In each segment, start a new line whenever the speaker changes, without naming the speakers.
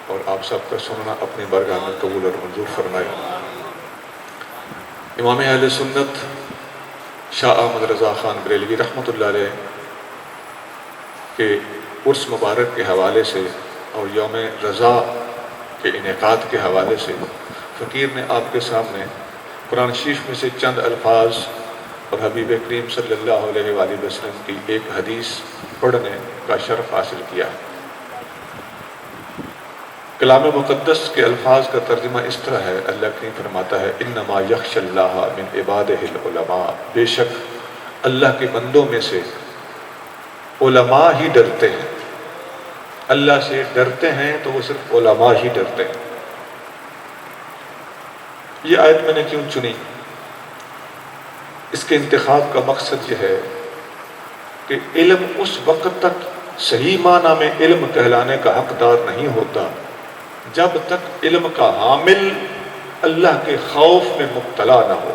اور آپ سب کا سننا اپنی بارگاہ میں قبول اور منظور فرمائے۔ امام اہل سنت شاہ احمد رضا خان بریلوی رحمۃ اللہ علیہ کے عرس مبارک کے حوالے سے اور یوم رضا کے انعقاد کے حوالے سے فقیر نے آپ کے سامنے قرآن شریف میں سے چند الفاظ اور حبیب کریم صلی اللہ علیہ وآلہ وسلم کی ایک حدیث پڑھنے کا شرف حاصل کیا ہے۔ کلام مقدس کے الفاظ کا ترجمہ اس طرح ہے، اللہ کریم فرماتا ہے انما یخشی اللہ من عبادہ العلماء، بے شک اللہ کے بندوں میں سے علماء ہی ڈرتے ہیں۔ اللہ سے ڈرتے ہیں تو وہ صرف علماء ہی ڈرتے ہیں۔ یہ آیت میں نے کیوں چنی؟ اس کے انتخاب کا مقصد یہ ہے کہ علم اس وقت تک صحیح معنی میں علم کہلانے کا حقدار نہیں ہوتا جب تک علم کا حامل اللہ کے خوف میں مبتلا نہ ہو۔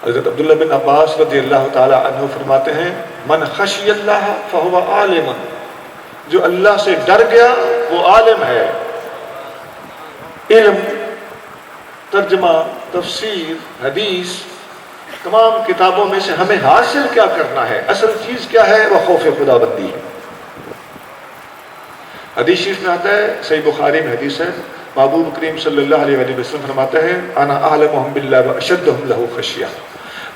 حضرت عبداللہ بن عباس رضی اللہ تعالی عنہ فرماتے ہیں من خشی اللہ فہو عالم، جو اللہ سے ڈر گیا وہ عالم ہے۔ علم، ترجمہ، تفسیر، حدیث، تمام کتابوں میں سے ہمیں حاصل کیا کرنا ہے، اصل چیز کیا ہے؟ وہ خوف خدا بندی ہے۔ حدیث شریف میں آتا ہے، صحیح بخاری میں حدیث ہے، محبوب کریم صلی اللہ علیہ وآلہ وسلم فرماتے ہیں انا اعلمهم باللہ واشدهم له خشیہ،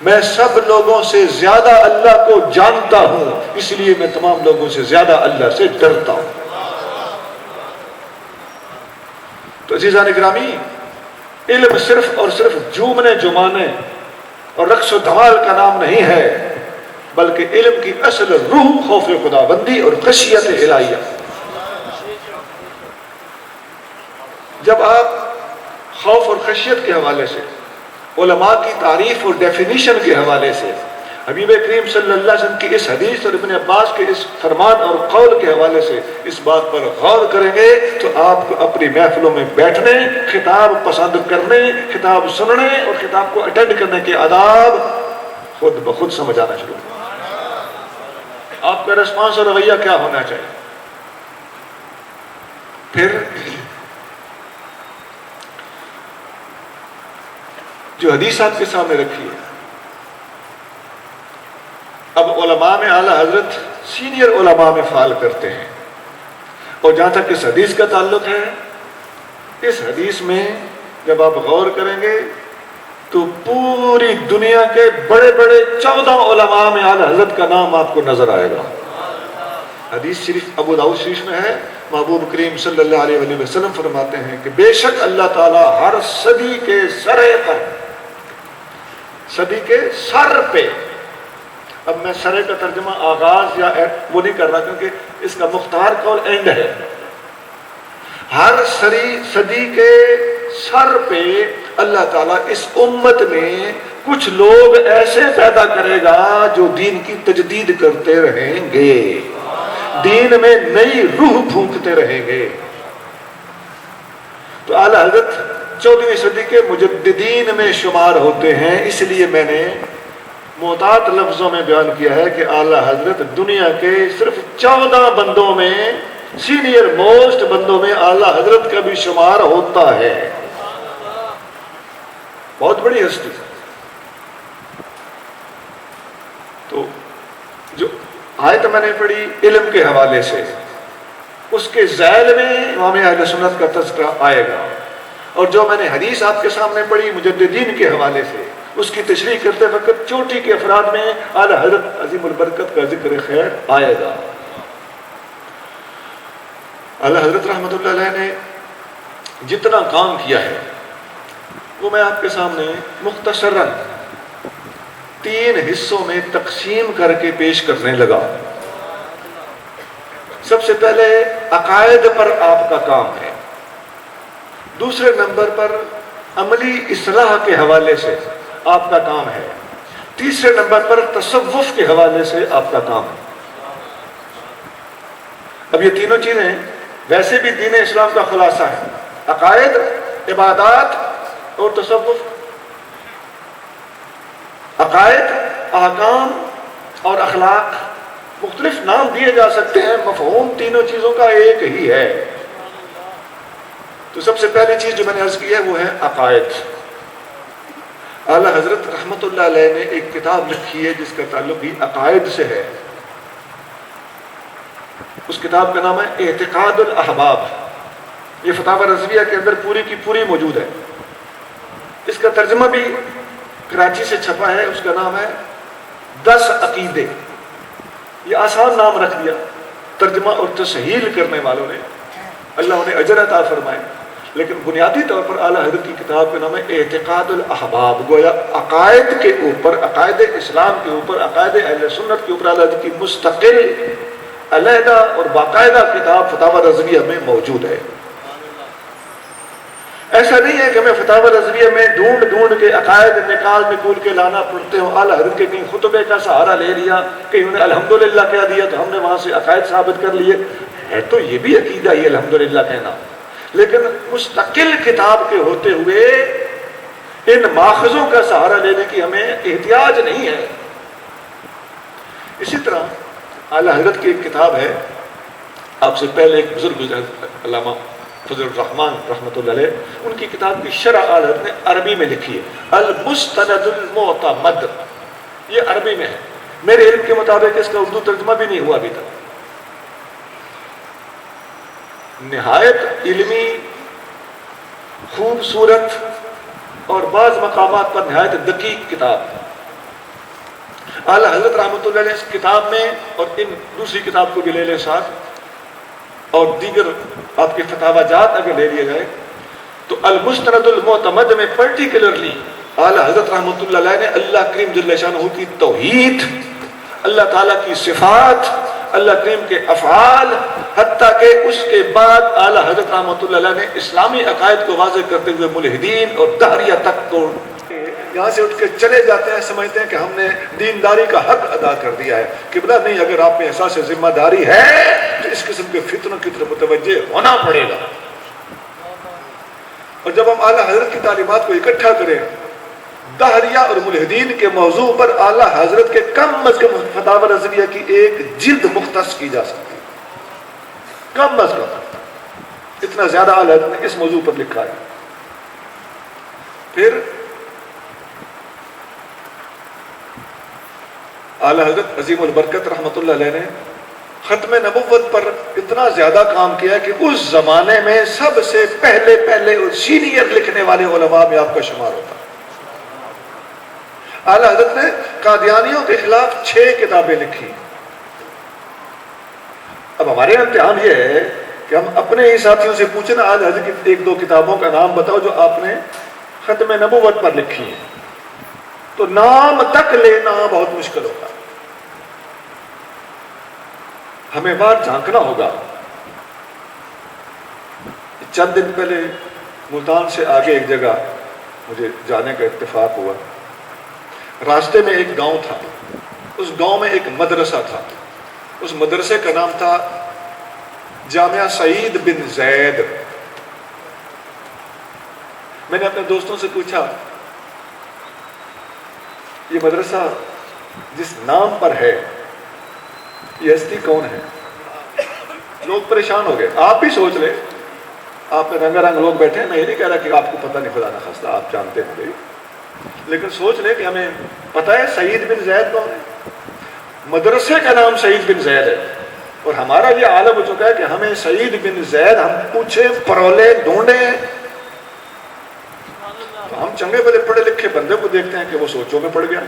میں سب لوگوں سے زیادہ اللہ کو جانتا ہوں، اس لیے میں تمام لوگوں سے زیادہ اللہ سے ڈرتا ہوں۔ تو عزیزان گرامی، علم صرف اور صرف جھومنے جمانے اور رقص و دھمال کا نام نہیں ہے، بلکہ علم کی اصل روح خوف خدا بندی اور خشیت الہیہ۔ جب آپ خوف اور خشیت کے حوالے سے، علماء کی تعریف اور ڈیفینیشن کے حوالے سے، حبیب کریم صلی اللہ علیہ وسلم کی اس حدیث اور ابن عباس کے اس فرمان اور قول کے حوالے سے اس بات پر غور کریں گے تو آپ کو اپنی محفلوں میں بیٹھنے، خطاب پسند کرنے، خطاب سننے اور خطاب کو اٹینڈ کرنے کے آداب خود بخود سمجھ آنا شروع ہو۔ آپ کا ریسپانس اور رویہ کیا ہونا چاہیے؟ پھر جو حدیث آپ کے سامنے رکھی ہے، اب علماء میں اعلیٰ حضرت سینئر علماء میں فعال کرتے ہیں، اور جہاں تک اس حدیث کا تعلق ہے، اس حدیث میں جب آپ غور کریں گے تو پوری دنیا کے بڑے بڑے 14 علماء میں اعلیٰ حضرت کا نام آپ کو نظر آئے گا۔ حدیث شریف ابو داؤد شریف میں ہے، محبوب کریم صلی اللہ علیہ وآلہ وسلم فرماتے ہیں کہ بے شک اللہ تعالیٰ ہر صدی کے سرے پر، صدی کے سر پہ، اب میں سرے کا ترجمہ آغاز یا وہ نہیں کر رہا کیونکہ اس کا مختار قول اینڈ ہے، ہر صدی کے سر پہ اللہ تعالیٰ اس امت میں کچھ لوگ ایسے پیدا کرے گا جو دین کی تجدید کرتے رہیں گے، دین میں نئی روح پھونکتے رہیں گے۔ تو اعلیٰ حضرت 14ویں صدی کے مجددین میں شمار ہوتے ہیں، اس لیے میں نے محتاط لفظوں میں بیان کیا ہے کہ اعلیٰ حضرت دنیا کے صرف 14 بندوں میں، سینئر موسٹ بندوں میں اعلیٰ حضرت کا بھی شمار ہوتا ہے۔ بہت بڑی ہستی۔ تو جو آیت میں نے پڑھی علم کے حوالے سے، اس کے ذیل میں امام اہل سنت کا تذکرہ آئے گا، اور جو میں نے حدیث آپ کے سامنے پڑھی مجددین کے حوالے سے، اس کی تشریح کرتے وقت چوٹی کے افراد میں اعلیٰ حضرت عظیم البرکت کا ذکر خیر آئے گا۔ اعلیٰ حضرت رحمۃ اللہ علیہ نے جتنا کام کیا ہے وہ میں آپ کے سامنے مختصراً 3 حصوں میں تقسیم کر کے پیش کرنے لگا۔ سب سے پہلے عقائد پر آپ کا کام ہے، دوسرے نمبر پر عملی اصلاح کے حوالے سے آپ کا کام ہے، تیسرے نمبر پر تصوف کے حوالے سے آپ کا کام ہے۔ اب یہ تینوں چیزیں ویسے بھی دین اسلام کا خلاصہ ہے، عقائد، عبادات اور تصوف۔ عقائد، احکام اور اخلاق، مختلف نام دیے جا سکتے ہیں، مفہوم تینوں چیزوں کا ایک ہی ہے۔ تو سب سے پہلی چیز جو میں نے عرض کی ہے وہ ہے عقائد۔ اعلیٰ حضرت رحمت اللہ علیہ نے ایک کتاب لکھی ہے جس کا تعلق بھی عقائد سے ہے۔ اس کتاب کا نام ہے اعتقاد الاحباب، یہ فتاوی رضویہ کے اندر پوری کی پوری موجود ہے۔ اس کا ترجمہ بھی کراچی سے چھپا ہے، اس کا نام ہے 10 عقیدے۔ یہ آسان نام رکھ دیا ترجمہ اور تصحیح کرنے والوں نے، اللہ انہیں اجر عطا فرمائے، لیکن بنیادی طور پر اعلیٰ حضرت کی کتاب کا نام ہے اعتقاد الاحباب۔ گویا عقائد کے اوپر، عقائد اسلام کے اوپر، عقائد اہل سنت کے اوپر اعلیٰ حضرت کی مستقل علیحدہ اور باقاعدہ کتاب فتاوی رضویہ میں موجود ہے۔ ایسا نہیں ہے کہ ہمیں فتاوی رضویہ میں ڈھونڈ کے عقائد نکول کے لانا پڑتے ہوں۔ اعلیٰ حضرت کے کہیں خطبے کا سہارا لے لیا، کہیں انہیں الحمدللہ کہہ دیا تو ہم نے وہاں سے عقائد ثابت کر لیے، ہے تو یہ بھی عقیدہ ہی الحمدللہ کہنا، لیکن مستقل کتاب کے ہوتے ہوئے ان ماخذوں کا سہارا لینے کی ہمیں احتیاج نہیں ہے۔ اسی طرح اعلیٰ حضرت کی ایک کتاب ہے، آپ سے پہلے ایک بزرگ علامہ فضل الرحمان رحمۃ اللہ علیہ، ان کی کتاب کی شرح اعلیٰ حضرت نے عربی میں لکھی ہے، المستند المعتمد، یہ عربی میں ہے۔ میرے علم کے مطابق اس کا اردو ترجمہ بھی نہیں ہوا ابھی تک۔ نہایت علمی، خوبصورت اور بعض مقامات پر نہایت دقیق کتاب۔ اعلیٰ حضرت رحمۃ اللہ علیہ اس کتاب میں، اور ان دوسری کتاب کو بھی لے لیں ساتھ، اور دیگر آپ کے فتاوی جات اگر لے لیے جائے تو المستند المعتمد میں پرٹیکولرلی اعلیٰ حضرت رحمۃ اللہ علیہ نے اللہ کریم جل شانہ کی توحید، اللہ تعالیٰ کی صفات، اللہ کریم کے افعال، حتیٰ کہ اس کے بعد اعلیٰ حضرت رحمۃ اللہ علیہ نے اسلامی عقائد کو واضح کرتے ہوئے ملحدین اور دہریہ تک کو یہاں سے اٹھ کے چلے جاتے ہیں، سمجھتے ہیں کہ ہم نے دینداری کا حق ادا کر دیا ہے۔ قبلہ نہیں، اگر آپ میں احساس ذمہ داری ہے تو اس قسم کے فتنوں کی طرف متوجہ ہونا پڑے گا۔ اور جب ہم اعلیٰ حضرت کی تعلیمات کو اکٹھا کریں، دہریہ اور ملحدین کے موضوع پر اعلیٰ حضرت کے کم از کم فتاوی رضویہ کی ایک جلد مختص کی جا سکتی ہے، کم از کم اتنا زیادہ اعلیٰ حضرت نے اس موضوع پر لکھا ہے۔ پھر اعلیٰ حضرت عظیم البرکت رحمۃ اللہ علیہ نے ختم نبوت پر اتنا زیادہ کام کیا کہ اس زمانے میں سب سے پہلے اور سینئر لکھنے والے علماء میں آپ کا شمار ہوتا۔ اعلیٰ حضرت نے قادیانیوں کے خلاف 6 کتابیں لکھی۔ اب ہمارے امتحان یہ ہے کہ ہم اپنے ہی ساتھیوں سے پوچھیں نا، اعلیٰ حضرت کی 1-2 کتابوں کا نام بتاؤ جو آپ نے ختم نبوت پر لکھی ہیں، تو نام تک لینا بہت مشکل ہوگا۔ ہمیں باہر جھانکنا ہوگا۔ چند دن پہلے ملتان سے آگے ایک جگہ مجھے جانے کا اتفاق ہوا، راستے میں ایک گاؤں تھا، اس گاؤں میں ایک مدرسہ تھا، اس مدرسے کا نام تھا جامعہ سعید بن زید۔ میں نے اپنے دوستوں سے پوچھا یہ مدرسہ جس نام پر ہے یہ ہستی کون ہے؟ لوگ پریشان ہو گئے۔ آپ بھی سوچ لیں، آپ میں رنگا رنگ لوگ بیٹھے ہیں، میں یہ نہیں کہہ رہا کہ آپ کو پتہ نہیں، خدا نخواستہ آپ جانتے ہوں گے، لیکن سوچ لیں کہ ہمیں پتہ ہے سعید بن زید کون ہے، مدرسے کا نام سعید بن زید ہے، اور ہمارا یہ عالم ہو چکا ہے کہ ہمیں سعید بن زید ہم پوچھیں، پرولے، ڈھونڈیں، تو ہم چنگے بڑے پڑھے لکھے بندے کو دیکھتے ہیں کہ وہ سوچوں میں پڑ گیا۔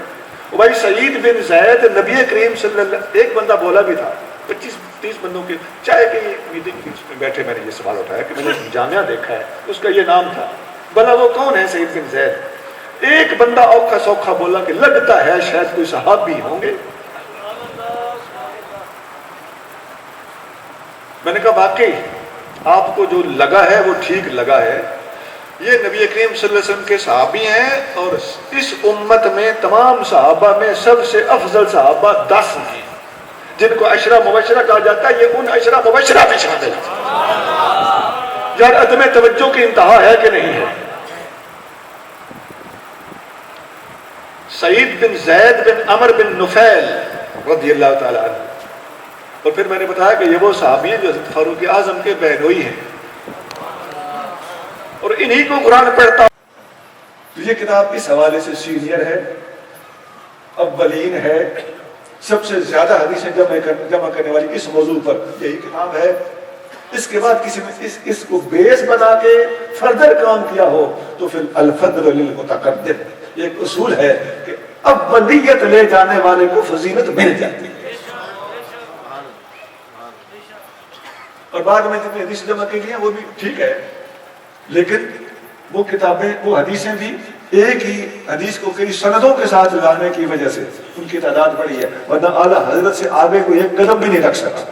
وہ بھائی سعید بن زید نبی کریم صلی اللہ علیہ وسلم، ایک بندہ بولا بھی تھا، 25-30 بندوں کی چائے کی میٹنگ میں بیٹھے میں نے یہ سوال اٹھایا کہ میں نے جامعہ دیکھا ہے، اس کا یہ نام تھا، بھلا وہ کون ہے سعید بن زید؟ ایک بندہ اوکھا سوکھا بولا کہ لگتا ہے شاید کوئی صحابی ہوں گے۔ میں نے کہا واقعی آپ کو جو لگا ہے وہ ٹھیک لگا ہے، یہ نبی کریم صلی اللہ علیہ وسلم کے صحابی ہیں، اور اس امت میں تمام صحابہ میں سب سے افضل صحابہ 10 ہیں جن کو عشرہ مبشرہ کہا جاتا ہے، یہ ان عشرہ مبشرہ میں شامل ہے۔ یار عدم توجہ کی انتہا ہے کہ نہیں ہے؟ سعید بن زید بن عمر بن نفیل رضی اللہ تعالی عنہ، اور پھر میں نے بتایا کہ یہ وہ صحابی ہیں جو حضرت فاروق اعظم کے بہنوئی ہیں، اور انہی کو قرآن پڑھتا. تو یہ کتاب اس حوالے سے سینئر ہے، اولین ہے، سب سے زیادہ حدیثیں جمع کرنے والی اس موضوع پر یہی کتاب ہے. اس کے بعد کسی نے اس کو بیس بنا کے فردر کام کیا ہو تو پھر الفضل للمتقدم، یہ ایک اصول ہے کہ اولیت لے جانے والے کو فضیلت مل جاتی ہے. اور بعد میں جتنی حدیث جمع کی ہیں وہ بھی ٹھیک ہے، لیکن وہ کتابیں، وہ حدیثیں بھی ایک ہی حدیث کو کئی سندوں کے ساتھ لانے کی وجہ سے ان کی تعداد بڑی ہے، ورنہ اعلیٰ حضرت سے آگے کوئی ایک قدم بھی نہیں رکھ سکا.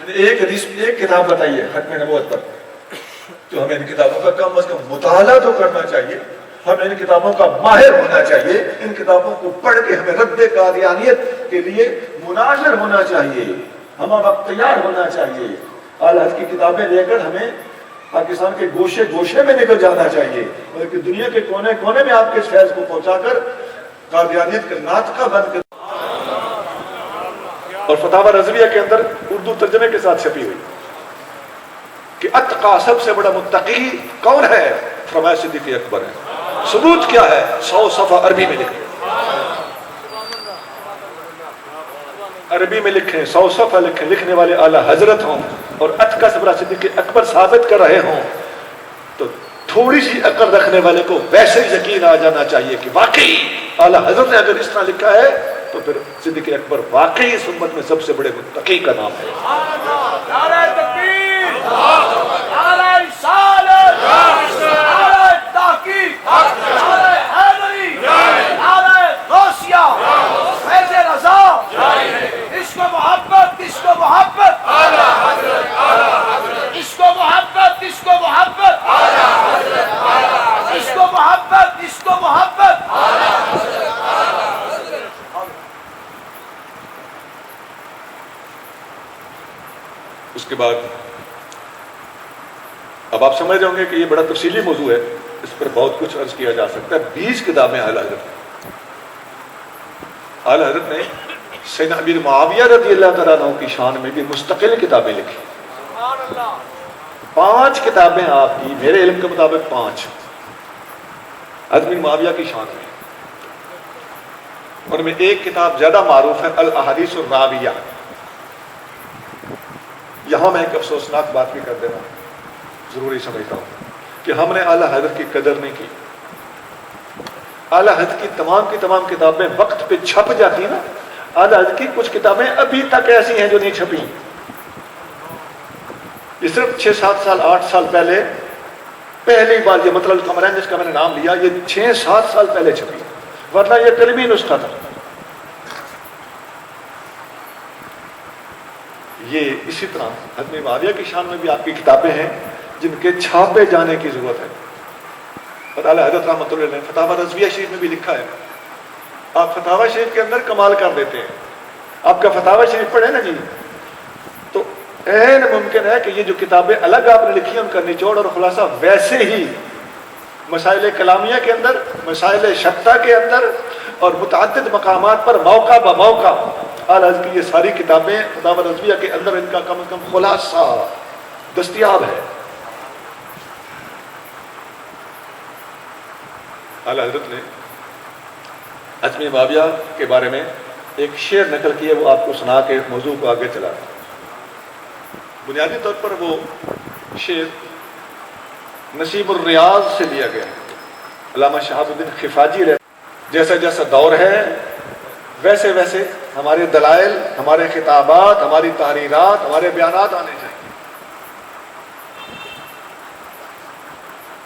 ایک حدیث، ایک کتاب بتائیے ختم نبوت پر، تو ہمیں ان کتابوں کا کم از کم مطالعہ تو کرنا چاہیے، ہمیں ان کتابوں کا ماہر ہونا چاہیے، ان کتابوں کو پڑھ کے ہمیں رد قادیانیت کے لیے مناظر ہونا چاہیے، ہم وقت تیار ہونا چاہیے. اعلیٰ حضرت کی کتابیں لے کر ہمیں پاکستان کے گوشے گوشے میں نکل جانا چاہیے، بلکہ دنیا کے کونے کونے میں آپ کے اس فیض کو پہنچا کر قادیانیت کا ناطقہ بند کر. اور فتاوی رضویہ کے اندر اردو ترجمے کے ساتھ چھپی ہوئی کہ اتقا، سب سے بڑا متقی کون ہے؟ فرمایا صدیق اکبر ہے. ثبوت کیا ہے؟ 100 صفحہ عربی میں لکھے، عربی میں لکھیں، 100 صفحہ لکھیں، لکھنے والے اعلیٰ حضرت ہوں اور اتقا سے بڑا صدیق اکبر ثابت کر رہے ہوں، تو تھوڑی سی عقل رکھنے والے کو ویسے یقین آ جانا چاہیے کہ واقعی اعلیٰ حضرت نے اگر اس طرح لکھا ہے تو پھر صدیق اکبر واقعی اس امت میں سب سے بڑے متقی کا نام ہے.
نعرہ تکبیر، نعرہ رسالت، نعرہ تحقیق، نعرہ حیدری، نعرہ غوثیہ، فیض رضا، عشق و محبت، عشق و محبت، عشق و محبت، عشق و محبت، عشق و محبت، عشق و محبت.
اس کے بعد اب آپ سمجھ جاؤں گے کہ یہ بڑا تفصیلی موضوع ہے، اس پر بہت کچھ عرض کیا جا سکتا ہے. 20 کتابیں اعلیٰ حضرت نے سیدنا امیر معاویہ رضی اللہ تعالیٰ عنہ کی شان میں بھی مستقل کتابیں لکھی. 5 کتابیں آپ کی، میرے علم کے مطابق 5 امیر معاویہ کی شان میں، ان میں ایک کتاب زیادہ معروف ہے، الاحادیث الراویہ. یہاں میں ایک افسوسناک بات بھی کر دینا ضروری سمجھتا ہوں کہ ہم نے اعلیٰ حضرت کی قدر نہیں کی. اعلیٰ حضرت کی تمام کتابیں وقت پہ چھپ جاتی نا. اعلیٰ حضرت کی کچھ کتابیں ابھی تک ایسی ہیں جو نہیں چھپی. یہ صرف 6-7 سال 8 سال پہلے پہلی بار یہ مطلب القمرین جس کا میں نے نام لیا، یہ 6-7 سال پہلے چھپی، ورنہ یہ قلمی نسخہ تھا. یہ اسی طرح حضرت معاویہ کی شان میں بھی آپ کی کتابیں ہیں جن کے چھاپے جانے کی ضرورت ہے. اور اعلیٰ حضرت رحمۃ اللہ علیہ فتاوی رضویہ شریف میں بھی لکھا ہے. آپ فتاوی شریف کے اندر کمال کر دیتے ہیں. آپ کا فتاوی شریف پڑھے نا جی، تو عین ممکن ہے کہ یہ جو کتابیں الگ آپ نے لکھی ہیں ان کا نچوڑ اور خلاصہ ویسے ہی مسائل کلامیہ کے اندر، مسائل شتہ کے اندر اور متعدد مقامات پر موقع بموقع اعلیٰ حضرت کی یہ ساری کتابیں فتاوی رضویہ کے اندر ان کا کم از کم خلاصہ دستیاب ہے. اعلیٰ حضرت نے حضرت معاویہ کے بارے میں ایک شعر نقل کیا، وہ آپ کو سنا کے موضوع کو آگے چلا. بنیادی طور پر وہ شعر نصیب الریاض سے لیا گیا. علامہ شہاب الدین خفاجی رہے، جیسا جیسا دور ہے ویسے ویسے ہمارے دلائل، ہمارے خطابات، ہماری تحریرات، ہمارے بیانات آنے چاہیے.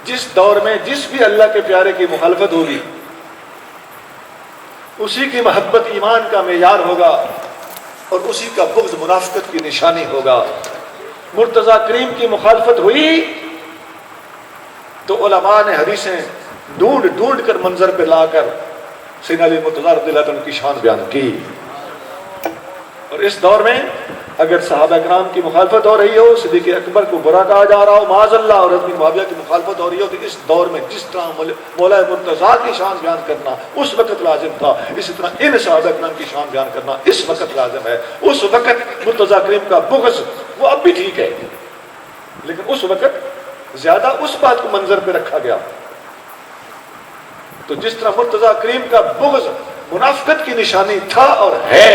جس دور میں جس بھی اللہ کے پیارے کی مخالفت ہوگی اسی کی محبت ایمان کا معیار ہوگا اور اسی کا بغض منافقت کی نشانی ہوگا. مرتضیٰ کریم کی مخالفت ہوئی تو علماء نے حدیثیں ڈھونڈ ڈھونڈ کر منظر پہ لا کر سیدنا علی مرتضیٰ رضی اللہ عنہ کی شان بیان کی. اور اس دور میں اگر صحابہ کرام کی مخالفت ہو رہی ہو، صدیق اکبر کو برا کہا جا رہا ہو معاذ اللہ، اور حضرت معاویہ کی مخالفت ہو رہی ہو، تو اس دور میں جس طرح مولا مرتضیٰ کی شان بیان کرنا اس وقت لازم تھا، اسی طرح ان صحابہ کرام کی شان بیان کرنا اس وقت لازم ہے۔ اس وقت مرتضیٰ کریم کا بغض وہ اب بھی ٹھیک ہے، لیکن اس وقت زیادہ اس بات کو منظر پہ رکھا گیا۔ تو جس طرح مرتضیٰ کریم کا بغض منافقت کی نشانی تھا اور ہے،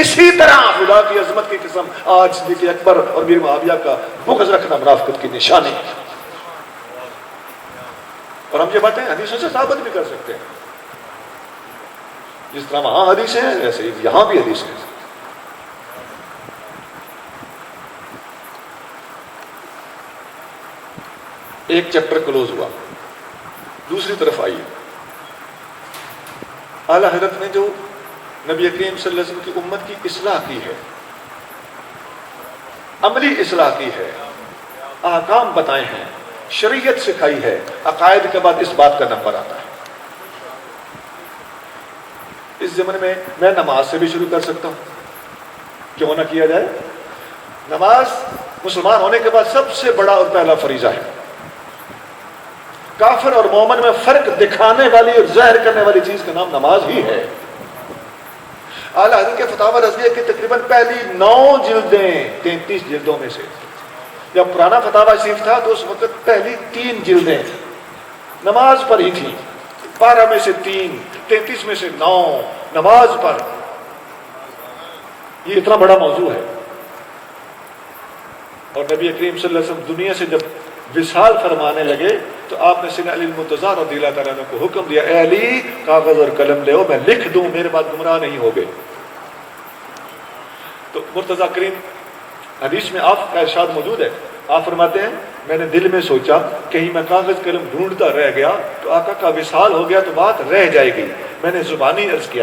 اسی طرح خدا کی عظمت کی قسم آج صدیق اکبر اور میر معاویہ کا بغض رکھنا منافقت کی نشانی ہے۔ اور ہم یہ باتیں حدیثوں سے ثابت بھی کر سکتے ہیں، جس طرح وہاں حدیثیں ہیں ویسے ہی یہاں بھی حدیثیں ہیں۔ ایک چیپٹر کلوز ہوا، دوسری طرف آئیے۔ اعلیٰ حضرت نے جو نبی کریم صلی اللہ علیہ وسلم کی امت کی اصلاح کی ہے، عملی اصلاح کی ہے، احکام بتائے ہیں، شریعت سکھائی ہے، عقائد کے بعد اس بات کا نمبر آتا ہے۔ اس زمانے میں میں نماز سے بھی شروع کر سکتا ہوں، کیوں نہ کیا جائے؟ نماز مسلمان ہونے کے بعد سب سے بڑا اور پہلا فریضہ ہے۔ کافر اور مومن میں فرق دکھانے والی اور ظاہر کرنے والی چیز کا نام نماز ہی ہے۔ اعلیٰ حضرت کے فتاوی رضویہ کی تقریباً پہلی 9 جلدیں 33 جلدوں میں سے، جب پرانا فتاوی شریف تھا تو اس وقت پہلی 3 جلدیں نماز پر ہی تھیں، 12 میں سے 3، 33 میں سے 9 نماز پر۔ یہ اتنا بڑا موضوع ہے، اور نبی کریم صلی اللہ علیہ وسلم دنیا سے جب وصال فرمانے لگے تو آپ نے سیدنا علی المرتضیٰ رضی اللہ تعالیٰ عنہ کو حکم دیا، اے علی کاغذ اور قلم لے، میں لکھ دوں، میرے بعد گمراہ نہیں ہوگے۔ تو مرتضیٰ کریم حدیث میں آپ کا ارشاد موجود ہے، آپ فرماتے ہیں میں نے دل میں سوچا کہیں میں کاغذ قلم ڈھونڈتا رہ گیا تو آقا کا وصال ہو گیا تو بات رہ جائے گی، میں نے زبانی عرض کیا